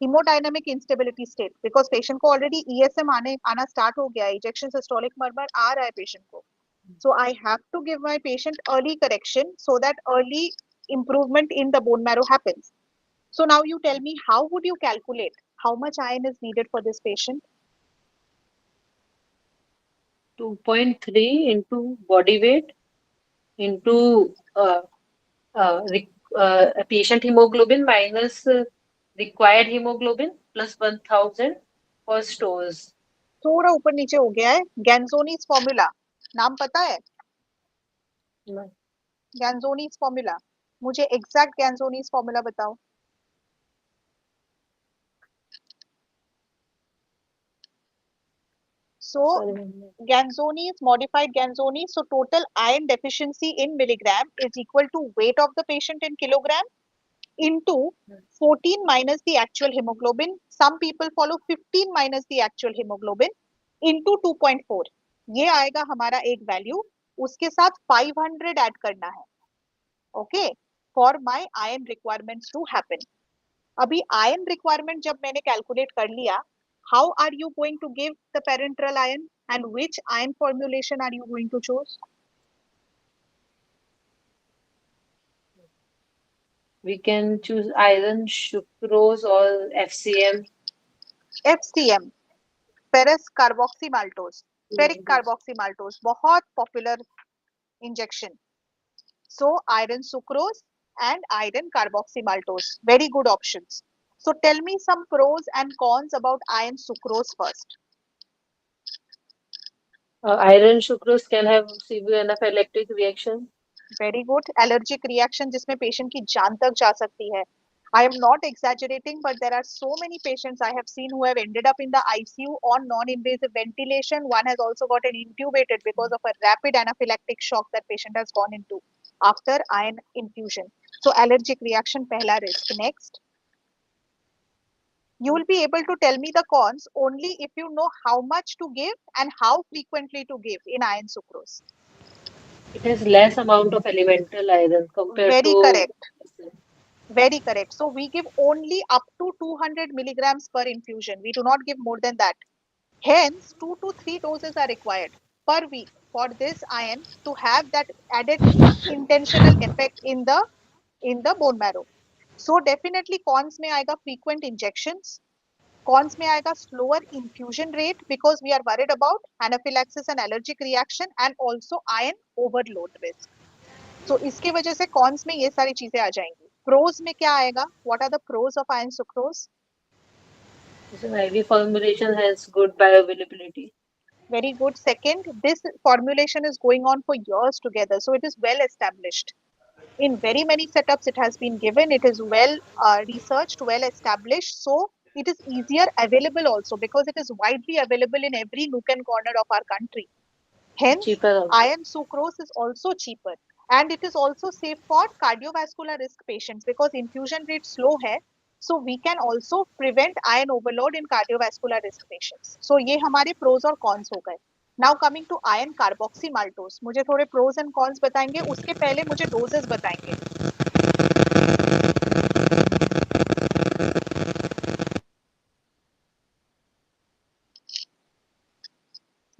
hemodynamic instability state. Because patient को already ESM आना start हो गया. Ejection systolic murmur आ रहा है patient को. So I have to give my patient early correction so that early improvement in the bone marrow happens. So now you tell me, how would you calculate how much iron is needed for this patient? 2.3 into body weight into patient hemoglobin minus required hemoglobin plus 1000 for stores. थोड़ा ऊपर नीचे हो गया है. गैंजोनीज formula नाम पता है? गैंजोनीज formula, मुझे एग्जैक्ट गैंजोनीज फॉर्मूला बताओ. So Ganzoni's, modified Ganzoni's, so total iron deficiency in milligram is equal to weight of the patient in kilogram into 14 minus the actual hemoglobin. Some people follow 15 minus the actual hemoglobin into 2.4. ये आएगा हमारा एक value. उसके साथ 500 add करना है. Okay, for my iron requirements to happen. अभी ion requirement जब मैंने कैलकुलेट कर लिया, how are you going to give the parenteral ion and which ion formulation are you going to choose? We can choose iron sucrose or FCM. FCM, ferrous carboxymaltose, ferric Yes. carboxymaltose, बहुत popular injection. So iron sucrose and iron carboxymaltose, very good options. So tell me some pros and cons about iron sucrose first. Iron sucrose can have severe anaphylactic reaction. Very good. Allergic reaction जिसमें patient की जान तक जा सकती है. I am not exaggerating, but there are so many patients I have seen who have ended up in the ICU on non-invasive ventilation. One has also gotten intubated because of a rapid anaphylactic shock that patient has gone into after iron infusion. So allergic reaction पहला risk. Next, you will be able to tell me the cons only if you know how much to give and how frequently to give in iron sucrose. It has less amount of elemental iron compared Very to. correct. Very correct. So we give only up to 200 milligrams per infusion. We do not give more than that. Hence, 2 to 3 doses are required per week for this iron to have that added intentional effect in the bone marrow. So definitely cons में आएगा frequent injections. Cons में आएगा slower infusion rate because we are worried about anaphylaxis and allergic reaction and also iron overload risk. So इसके वजह से cons में ये सारी चीजें आ जाएंगी. Pros में क्या आएगा? What are the pros of iron sucrose? This IV formulation has good bioavailability. Very good. Second, this formulation is going on for years together, so it is well established. In very many setups, it has been given. It is well researched, well established, so it is easier available also because it is widely available in every nook and corner of our country. Hence, Cheaper also. iron sucrose is also cheaper and it is also safe for cardiovascular risk patients because infusion rate slow hai. So we can also prevent iron overload in cardiovascular risk patients. So ये हमारे pros और cons हो गए. Now coming to iron carboxymaltose, मुझे थोड़े pros and cons बताएंगे. उसके पहले मुझे doses बताएंगे.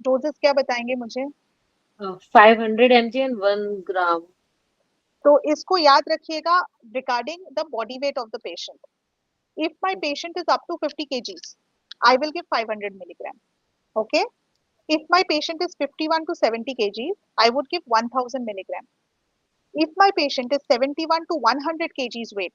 Doses क्या बताएंगे मुझे? 500 mg and 1 gram. तो इसको याद रखिएगा regarding the body weight of the patient. If my patient is up to 50 kgs, I will give 500 milligram. Okay. If my patient is 51 to 70 kgs, I would give 1000 milligram. If my patient is 71 to 100 kgs weight,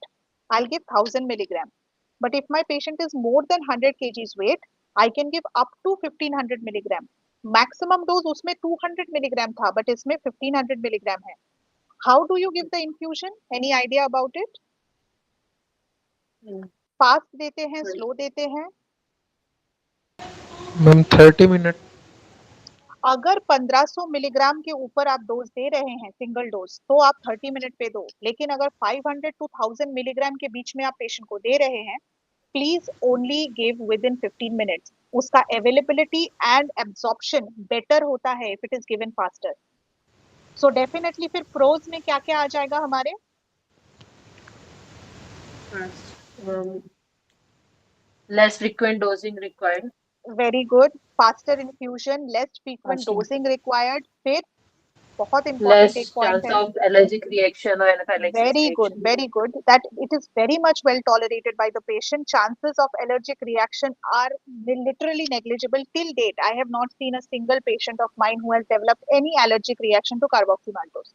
I'll give 1000 milligram. But if my patient is more than 100 kgs weight, I can give up to 1500 milligram. Maximum dose उसमें 200 milligram था, but इसमें 1500 milligram है. How do you give the infusion? Any idea about it? Fast देते हैं, slow देते हैं. Ma'am 30 minute. अगर 1500 milligram के ऊपर आप डोज दे रहे हैं सिंगल डोज तो आप 30 मिनट पे दो, लेकिन अगर 500 टू 1000 मिलीग्राम के बीच में आप पेशेंट को दे रहे हैं, please only give with in 15 minutes. उसका अवेलेबिलिटी एंड एब्जॉर्प्शन बेटर होता है if it is given faster. So definitely फिर प्रोज में क्या क्या आ जाएगा हमारे? Less frequent dosing required. Very good. Faster infusion, less frequent Fasting. Dosing required. फिर बहुत इंपॉर्टेंट एक Less पॉइंट chance है. of allergic reaction or anaphylaxis Very good, reaction. very good. That it is very much well tolerated by the patient. Chances of allergic reaction are literally negligible till date. I have not seen a single patient of mine who has developed any allergic reaction to carboxymaltose.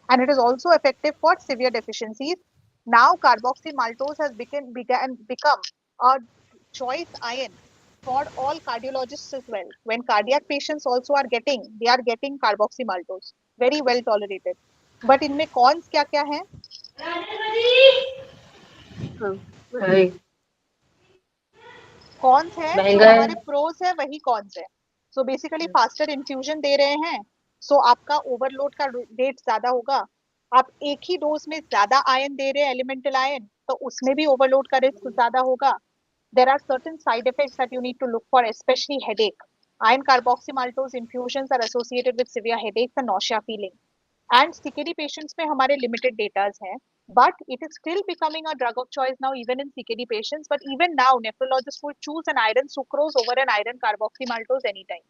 And it is also effective for severe deficiencies. Now, carboxymaltose has become a choice iron for all cardiologists as well. When cardiac patients also are getting, they are getting carboxymaltose. Very well tolerated. But इनमें cons क्या क्या है? Right. Cons है जो महंगा है. हमारे pros है वही कॉन्स है. सो बेसिकली फास्टर इन्फ्यूजन दे रहे हैं, सो आपका ओवरलोड का रेट ज्यादा होगा. आप एक ही डोज में ज्यादा आयन दे रहे हैं, एलिमेंटल आयन, तो उसमें भी ओवरलोड का रिस्क ज्यादा होगा. There are certain side effects that you need to look for, especially headache. Iron carboxymaltose infusions are associated with severe headaches and nausea feeling. And CKD patients में हमारे limited data हैं. but it is still becoming a drug of choice now, even in CKD patients. But even now, nephrologists would choose an iron sucrose over an iron carboxymaltose anytime.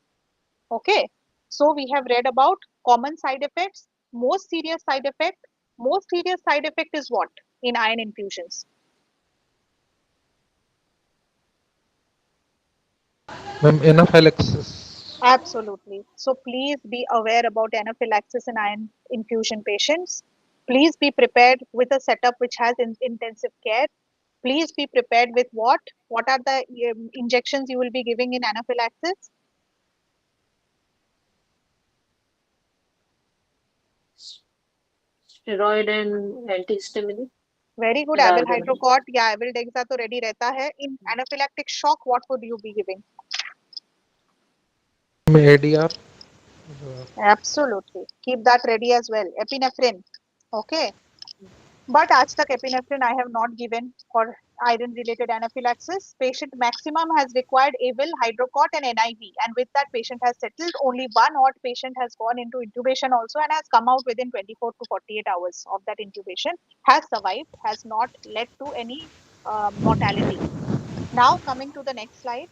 Okay. So we have read about common side effects, most serious side effect. Most serious side effect is what in iron infusions? Ma'am, anaphylaxis. Absolutely. So please be aware about anaphylaxis in iron infusion patients. Please be prepared with a setup which has intensive care. Please be prepared with what? What are the injections you will be giving in anaphylaxis? Steroid and antihistaminic Very good. rather Avyl than hydrocot या avyl dexa तो ready रहता है. In anaphylactic shock, what would you be giving? ADR. Absolutely. Keep that ready as well. Epinephrine. Okay. But आज तक epinephrine I have not given for iron related anaphylaxis. Patient maximum has required avyl hydrocot and NIV, and with that patient has settled. Only one odd patient has gone into intubation also and has come out within 24 to 48 hours of that intubation, has survived, has not led to any mortality. Now coming to the next slide.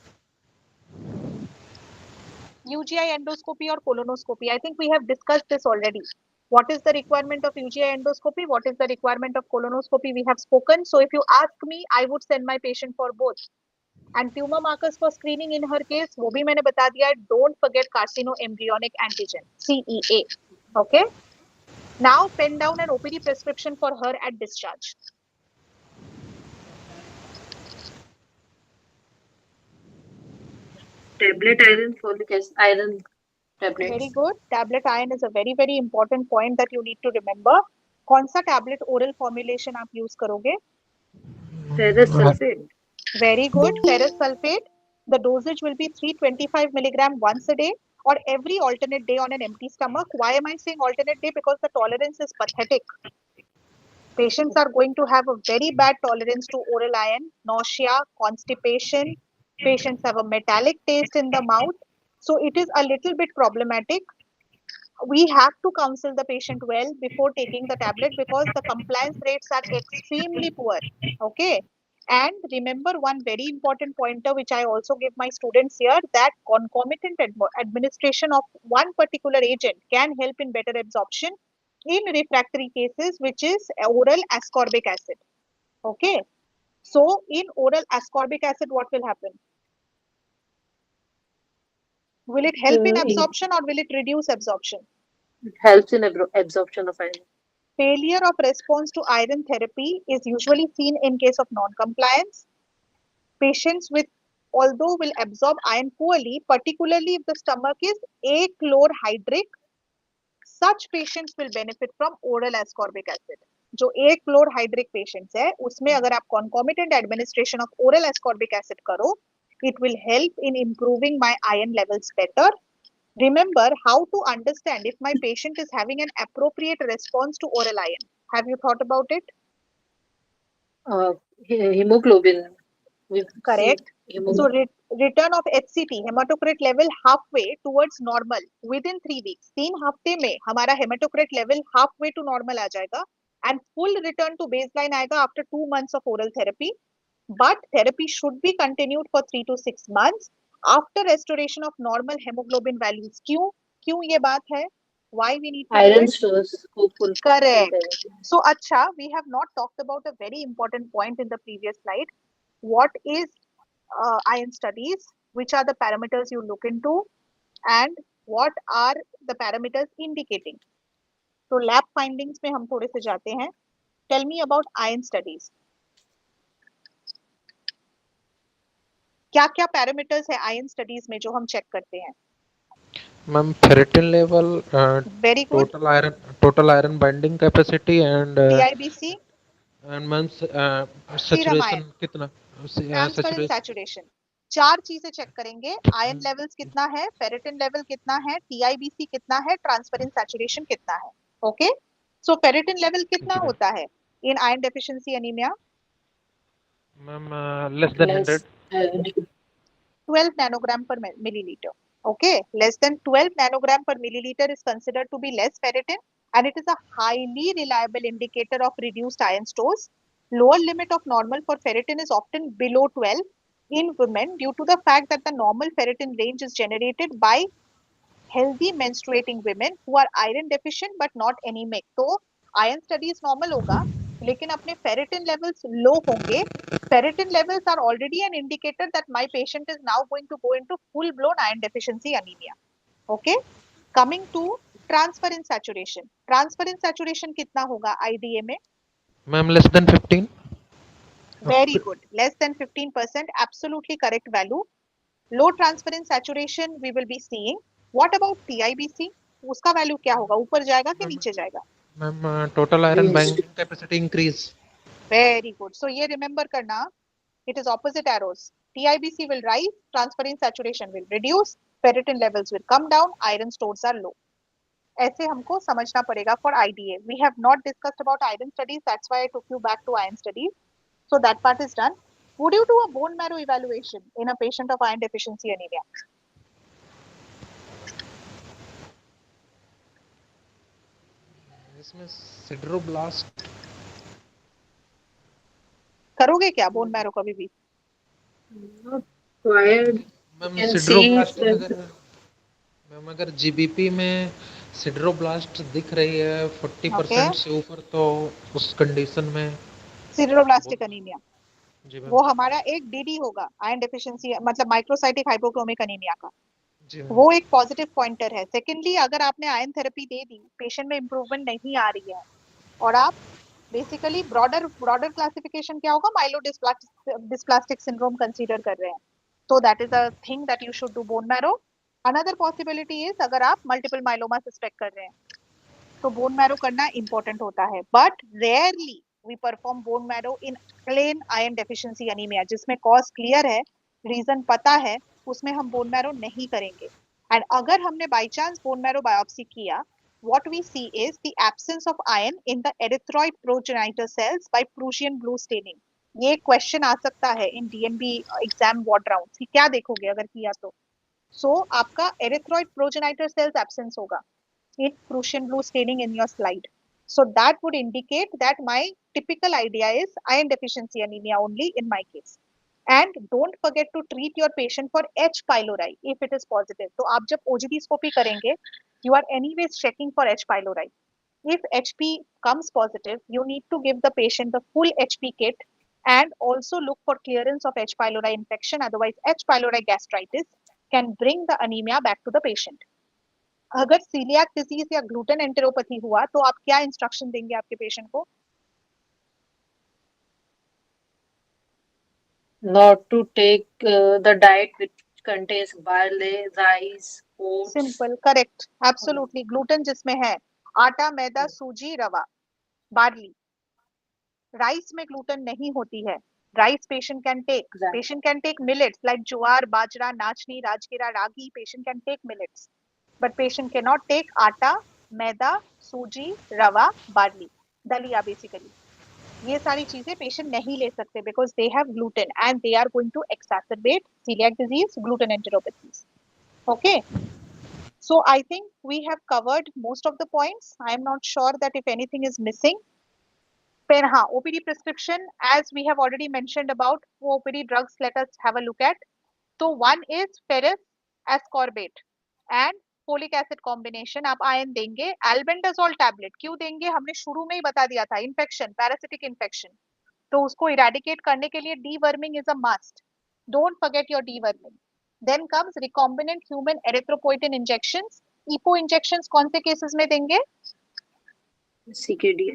UGI endoscopy or colonoscopy. I think we have discussed this already. What is the requirement of UGI endoscopy? What is the requirement of colonoscopy? We have spoken. So if you ask me, I would send my patient for both. And tumor markers for screening in her case, वो भी मैंने बता दिया. Don't forget carcinoembryonic antigen (CEA). Okay. Now pen down an OPD prescription for her at discharge. tablet iron, folic acid, iron Very tablets. good. Tablet iron is a very important point that you need to remember. कौन सा tablet oral formulation आप use करोगे? Ferrous sulfate. Very good. Ferrous sulfate. The dosage will be 325 milligram once a day or every alternate day on an empty stomach. Why am I saying alternate day? Because the tolerance is pathetic. Patients are going to have a very bad tolerance to oral iron, nausea, constipation. Patients have a metallic taste in the mouth. So it is a little bit problematic. We have to counsel the patient well before taking the tablet because the compliance rates are extremely poor. Okay. And remember one very important pointer which I also give my students here, that concomitant administration of one particular agent can help in better absorption in refractory cases, which is oral ascorbic acid. Okay. So in oral ascorbic acid, what will happen? Will it help in absorption or will it reduce absorption? It helps in absorption of iron. Failure of response to iron therapy is usually seen in case of non-compliance. Patients with although will absorb iron poorly, particularly if the stomach is achlorhydric, such patients will benefit from oral ascorbic acid. जो achlorhydric patients है, उसमें अगर आप concomitant administration of oral ascorbic acid करो, it will help in improving my iron levels better. Remember how to understand if my patient is having an appropriate response to oral iron. Have you thought about it? Hemoglobin. We see Correct. So return of HCT, hematocrit level halfway towards normal within 3 weeks. 3 हफ्ते में हमारा hematocrit level halfway to normal आ जाएगा and full return to baseline आएगा after 2 months of oral therapy. But therapy should be continued for 3 to 6 months after restoration of normal hemoglobin values. क्यों क्यों ये बात है? Why we need to do iron it? stores hopeful. Correct. So acha, we have not talked about a very important point in the previous slide. What is iron studies? Which are the parameters you look into? And what are the parameters indicating? So lab findings में हम थोड़े से जाते हैं. Tell me about iron studies. क्या क्या parameters है ion studies में जो हम चेक करते हैं? Ma'am, ferritin level, very good. total iron binding capacity, TIBC, and ma'am, serum saturation ion, कितना, ट्रांसफरेंस saturation. सैचुरेशन. चार चीजें चेक करेंगे. आयन लेवल्स कितना है, फेरिटिन लेवल कितना है, टीआईबीसी कितना है, ट्रांसफरेंस सैचुरेशन कितना है. ओके. सो फेरिटिन लेवल कितना जी होता है in iron deficiency anaemia? Ma'am, less than Less 100. 12 nanogram per milliliter. Okay, less than 12 nanogram per milliliter is considered to be less ferritin. and it is a highly reliable indicator of reduced iron stores. Lower limit of normal for ferritin is often below 12 in women due to the fact that the normal ferritin range is generated by healthy menstruating women who are iron deficient but not anemic. तो iron studies normal होगा लेकिन अपने ferritin levels low होंगे. Ferritin levels are already an indicator that my patient is now going to go into full blown iron deficiency anemia. Okay, coming to transferrin saturation. Transferrin saturation कितना होगा IDA में? Ma'am less than 15. Very good, less than 15%, absolutely correct value. Low transferrin saturation we will be seeing. What about TIBC? उसका value क्या होगा, ऊपर जाएगा कि नीचे जाएगा? Ma'am total iron binding capacity increase. Very good. So ये remember करना, it is opposite arrows. TIBC will rise, transferrin saturation will reduce, ferritin levels will come down, iron stores are low. ऐसे हमको समझना पड़ेगा for IDA. We have not discussed about iron studies, that's why I took you back to iron studies. So that part is done. Would you do a bone marrow evaluation in a patient of iron deficiency anemia? इसमें सिड्रोब्लास्ट करोगे क्या bone marrow कभी भी? Not required. Ma'am Can see सिड्रोब्लास्ट that अगर ma'am अगर GBP में सिड्रोब्लास्ट दिख रही है 40% से ऊपर तो उस कंडीशन में सिड्रोब्लास्टिक अनीमिया जी मैम. वो हमारा एक डीडी होगा, आयरन डेफिशिएंसी मतलब माइक्रोसाइटिक हाइपोक्रोमिक अनीमिया का. जी मैम. वो एक पॉजिटिव पॉइंटर है. सेकेंडली, अगर आपने आयरन थेरेपी दे दी, पेशेंट में इंप्रूवमेंट नहीं आ रही है और आप बेसिकली ब्रॉडर ब्रॉडर क्लासिफिकेशन क्या होगा, माइलोडिस्प्लास्टिक सिंड्रोम कंसीडर कर रहे हैं, तो that is a thing that you should do bone marrow. Another possibility is अगर आप मल्टीपल माइलोमा सस्पेक्ट कर रहे हैं तो बोन मैरो करना इंपॉर्टेंट होता है. But rarely we perform bone marrow in plain iron deficiency anaemia जिसमें कॉज क्लियर है, रीजन पता है, उसमें हम बोन मैरो नहीं करेंगे. एंड अगर हमने by chance bone marrow biopsy किया, what we see is the absence of iron in the erythroid progenitor cells by Prussian blue staining. ये क्वेश्चन आ सकता है इन डीएनबी एग्जाम वॉर्ड राउंड कि क्या देखोगे अगर किया तो. सो आपका एरिथ्रॉइड प्रोजेनाइटर सेल्स एब्सेंस होगा in Prussian blue staining in your slide. So that would indicate that my typical idea is iron deficiency anemia only in my case. And don't forget to treat your patient for H. pylori if it is positive. तो आप जब OGD-scopy करेंगे, you are anyways checking for H. pylori. If HP comes positive, you need to give the patient the full HP kit and also look for clearance of H. pylori infection. Otherwise, H. pylori gastritis can bring the anemia back to the patient. अगर coeliac disease या gluten enteropathy हुआ तो आप क्या instruction देंगे आपके patient को? not to take the diet which contains barley, rice, oats. Simple, correct, absolutely. Gluten जिसमें है आटा, मैदा, सूजी, रवा, बार्ली. राइस में ग्लूटेन नहीं होती है. Rice patient can take millets like jowar, bajra, nachni, rajgira, ragi. Patient can take millets but patient cannot take आटा, मैदा, सूजी, रवा, बार्ली, दलिया. बेसिकली ये सारी चीजें पेशेंट नहीं ले सकते because they have gluten and they are going to exacerbate celiac disease, gluten enteropathies. Okay, so I think we have covered most of the points. I am not sure that if anything is missing. Then OPD prescription, as we have already mentioned about OPD drugs, let us have a look at. So one is ferrous ascorbate and folic acid combination. आप ion देंगे. Albendazole tablet क्यों देंगे, हमने शुरू में ही बता दिया था, इन्फेक्शन, पैरासिटिक इन्फेक्शन, तो उसको इरेडिकेट करने के लिए deworming is a must. Don't forget your deworming. Then comes recombinant human erythropoietin injections. EPO injections कौन से केसेस में देंगे? CKD.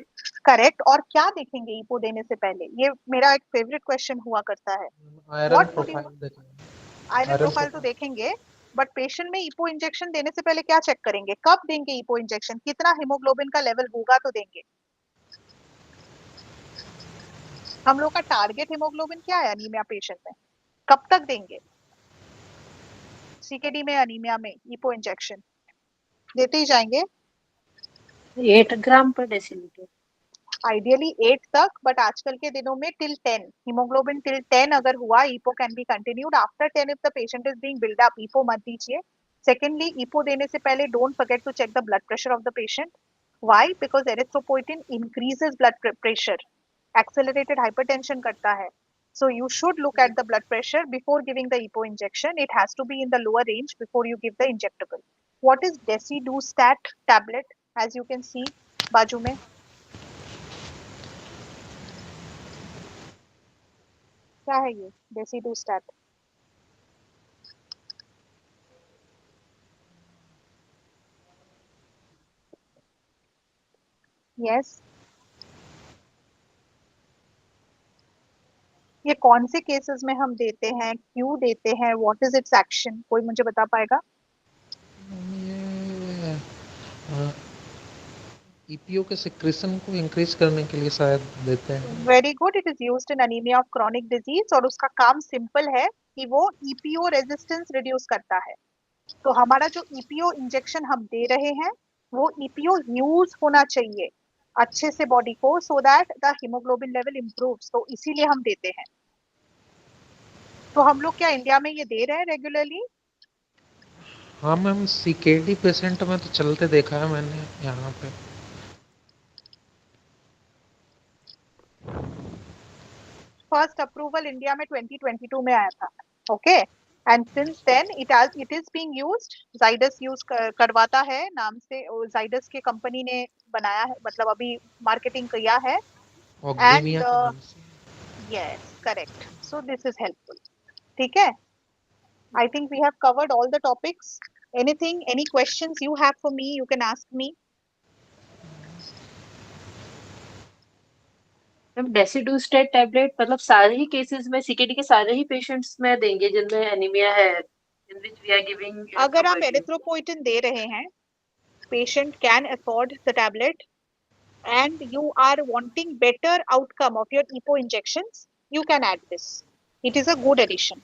करेक्ट. और क्या देखेंगे ईपो देने से पहले? ये मेरा एक फेवरेट क्वेश्चन हुआ करता है. आयरन प्रोफाइल देखेंगे. आयरन प्रोफाइल तो देखेंगे, बट पेशेंट में ईपो इंजेक्शन देने से पहले क्या चेक करेंगे? कब देंगे ईपो इंजेक्शन? कितना हीमोग्लोबिन का लेवल होगा तो देंगे? हम लोग का टारगेट हीमोग्लोबिन क्या है अनीमिया पेशेंट में? कब तक देंगे सीकेडी में, अनीमिया में ईपो इंजेक्शन? देते ही जाएंगे 8 ग्राम पर डेसीलीटर. आइडियली 8 तक, बट आजकल के दिनों में टिल 10. हीमोग्लोबिन टिल 10 अगर हुआ, EPO can be continued. After 10 if the patient is being build up, EPO मत दीजिए. सेकेंडली, ईपो देने से पहले don't forget to check the blood pressure of the patient. Why? Because erythropoietin increases blood pressure, accelerated hypertension करता है. So you should look at the blood pressure before giving the EPO injection. It has to be in the lower range before you give the injectable. What is decidustat tablet? As you can see, बाजू में क्या है ये? decidustat. Yes. ये कौन से cases में हम देते हैं, क्यों देते हैं, व्हाट इज इट्स एक्शन, कोई मुझे बता पाएगा? ये ईपीओ के सिक्रेशन को इंक्रीज करने के लिए शायद देते हैं. Very good. It is used in anaemia of chronic disease और उसका काम सिंपल है कि वो ईपीओ रेजिस्टेंस रिड्यूस करता है. तो हमारा जो ईपीओ इंजेक्शन हम दे रहे हैं वो ईपीओ यूज होना चाहिए अच्छे से बॉडी को, so that the haemoglobin level improves. तो इसीलिए हम देते हैं. तो हम लोग क्या इंडिया में ये दे रहे हैं रेगुलरली? हाँ मैम, सीकेडी पेशेंट में तो चलते देखा है मैंने यहाँ पे. फर्स्ट अप्रूवल इंडिया में 2022 में आया था. Okay. And since then it is being used. Zydus use करवाता है नाम से, जाइडस के कंपनी ने बनाया है, मतलब अभी मार्केटिंग किया है. एंड ऑक्जीमिया के नाम से. Yes, correct. So this is helpful. ठीक है. I think we have covered all the topics. Anything, any questions you have for me, you can ask me. Ma'am desidustat tablet मतलब सारे ही केसेस में सीकेडी के सारे ही पेशेंट्स में देंगे जिनमें एनीमिया है, in which we are giving अगर आप erythropoietin. erythropoietin दे रहे हैं, patient can afford the tablet, and you are wanting better outcome of your EPO injections, you can add this. It is a good addition.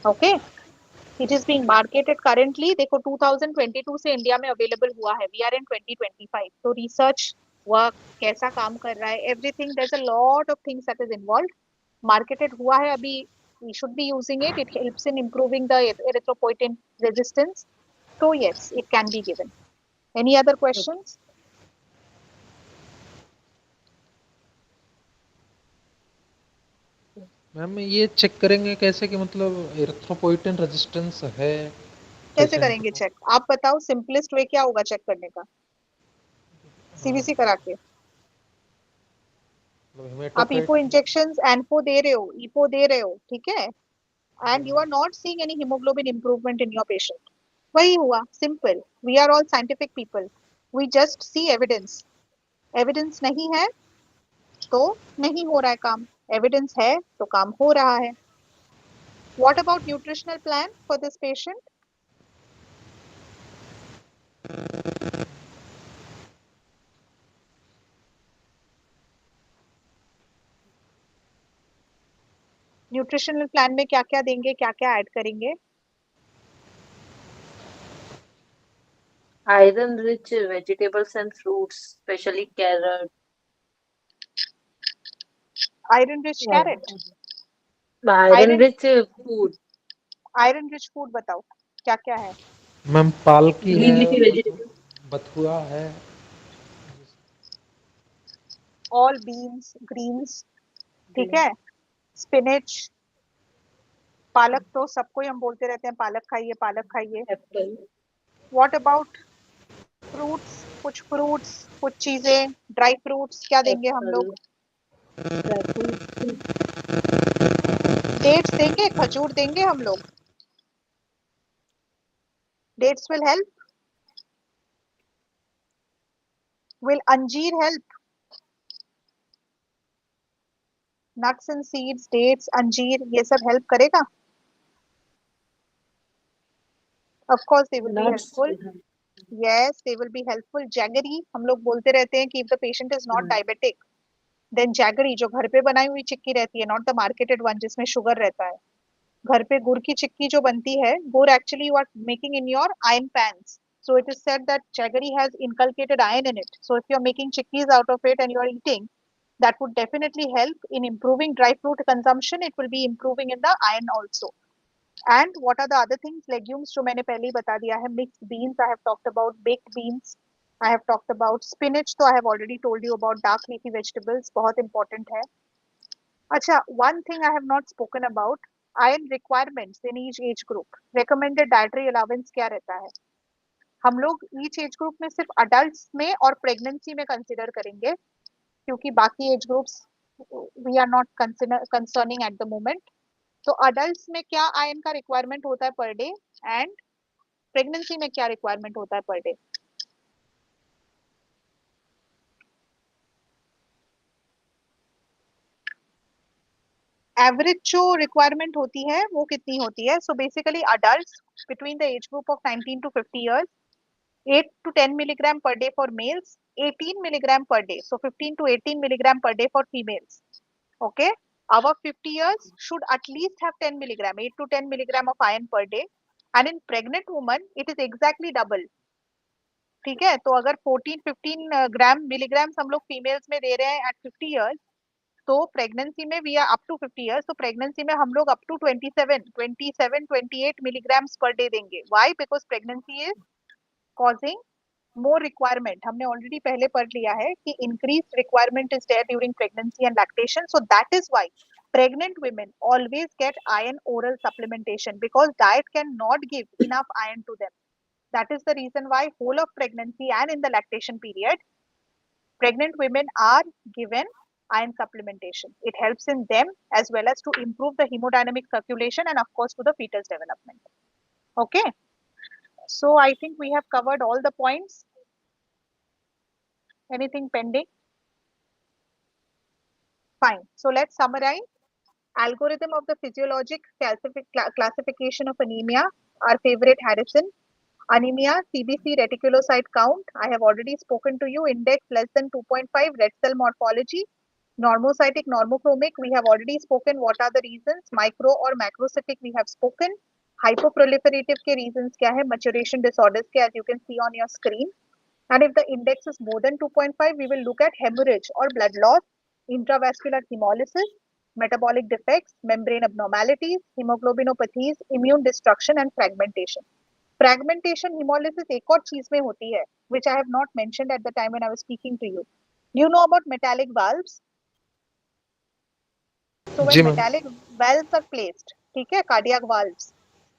Okay. It is being marketed currently. देखो 2022 से India में available हुआ है. We are in 2025. तो research work कैसा काम कर रहा है, everything, there's a lot of things that is involved. Marketed हुआ है अभी. We should be using it. It helps in improving the erythropoietin resistance. So yes, it can be given. Any other questions? Ma'am ये check करेंगे कैसे कि मतलब erythropoietin resistance है कैसे पेशेंट करेंगे को? चेक? आप बताओ, सिंपलेस्ट वे क्या होगा चेक करने का? सीबीसी करा के. आप ईपो हेमेटोक्राइट. इंजेक्शंस एनफो दे रहे हो, ईपो दे रहे हो, ठीक है, and you are not seeing any hemoglobin improvement in your patient. वही हुआ, simple. We are all scientific people. We just see evidence. Evidence नहीं है तो नहीं हो रहा है काम. Evidence है तो काम हो रहा है. What about nutritional plan for this patient? Nutritional plan में क्या क्या देंगे, क्या क्या ऐड करेंगे? Iron rich vegetables and fruits, especially carrot. Iron rich carrot. Iron iron rich food, iron rich food बताओ क्या क्या है? मैम पालकी है, green leafy vegetables. बथुआ है. ऑल बीन्स, ग्रीन्स, ठीक है. स्पिनच, पालक तो सबको ही हम बोलते रहते हैं पालक खाइए, पालक खाइए. Apple. What about fruits? कुछ कुछ चीजें, ड्राई फ्रूट्स क्या देंगे हम लोग? Apple. Dry fruits. डेट्स देंगे, खजूर देंगे हम लोग. Dates will help. विल अंजीर help? Nuts and seeds, dates, अंजीर, ये सब हेल्प करेगा? Of course they will be Nuts. Helpful. Yes, they will be helpful. Jaggery हम लोग बोलते रहते हैं कि if the patient is not diabetic, then jaggery जो घर पे बनाई हुई चिक्की रहती है, नॉट द मार्केटेड वन जिसमें शुगर रहता है. घर पे गुड़ की चिक्की जो बनती है, गुड़ actually you are making in your iron pans. So it is said that jaggery has inculcated iron in it. So if you are making chickpeas out of it and you are eating, that would definitely help in improving dry fruit consumption. It will be improving in the iron also. And what are the other things? Legumes जो मैंने पहले ही बता दिया है. Mixed beans I have talked about. Baked beans. I have talked about spinach, so I have already told you about dark leafy vegetables, बहुत important है. अच्छा, one thing I have not spoken about, iron requirements in each age group. Recommended dietary allowance क्या रहता है? हम लोग each age group में सिर्फ adults में और pregnancy में consider करेंगे, क्योंकि बाकी age groups we are not concerning at the moment. तो adults में क्या iron का requirement होता है per day and pregnancy में क्या requirement होता है per day? एवरेज जो रिक्वायरमेंट होती है वो कितनी होती है? So basically adults between the age group of 19 to 50 years, 8 to 10 milligram per day for males, 18 milligram per day, so 15 to 18 milligram per day for females. Okay, above 50 years should at least have 10 milligram, 8 to 10 milligram of iron per day, and in pregnant woman it is exactly double. ठीक है, तो अगर 14-15 gram milligram हम लोग females में दे रहे हैं एट 50 years, तो प्रेगनेंसी में we are up to 50 years, तो प्रेगनेंसी में हम लोग up to 27-28 milligrams per day देंगे. Why? Because pregnancy is causing more requirement. हमने ऑलरेडी पहले पढ़ लिया है कि increase requirement is there during pregnancy and lactation. So that is why pregnant women always get iron oral supplementation, because diet cannot give enough iron to them. That is the reason why whole of pregnancy and in the lactation period, pregnant women are given iron supplementation. It helps in them as well as to improve the hemodynamic circulation and of course to the fetus development. Okay. So I think we have covered all the points. Anything pending? Fine. So let's summarize. Algorithm of the physiologic classification of anemia. Our favorite Harrison. Anemia, CBC reticulocyte count. I have already spoken to you. Index less than 2.5. Red cell morphology. Normocytic, normochromic, we have already spoken. What are the reasons? Micro or macrocytic, we have spoken. Hypoproliferative के reasons क्या है? Maturation disorders के, as you can see on your screen. And if the index is more than 2.5, we will look at hemorrhage or blood loss, intravascular hemolysis, metabolic defects, membrane abnormalities, hemoglobinopathies, immune destruction and fragmentation. Fragmentation hemolysis एक और चीज में होती है, which I have not mentioned at the time when I was speaking to you. Do you know about metallic valves? So when जी ma'am. metallic valves are placed, ठीक है, cardiac valves,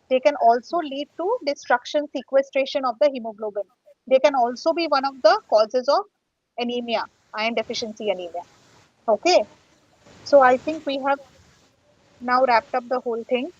they can also lead to destruction, sequestration of the hemoglobin. They can also be one of the causes of anemia, iron deficiency anemia. Okay, so I think we have now wrapped up the whole thing.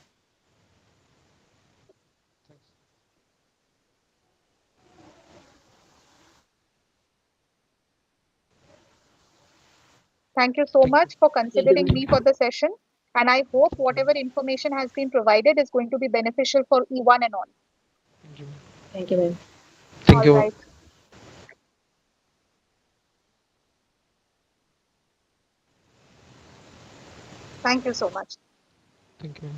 Thank you so Thank you. much for Thank you, considering ma'am. me for the session, and I hope whatever information has been provided is going to be beneficial for E1 and all. Thank you. Thank you, ma'am. Thank All you. right. Thank you so much. Thank you.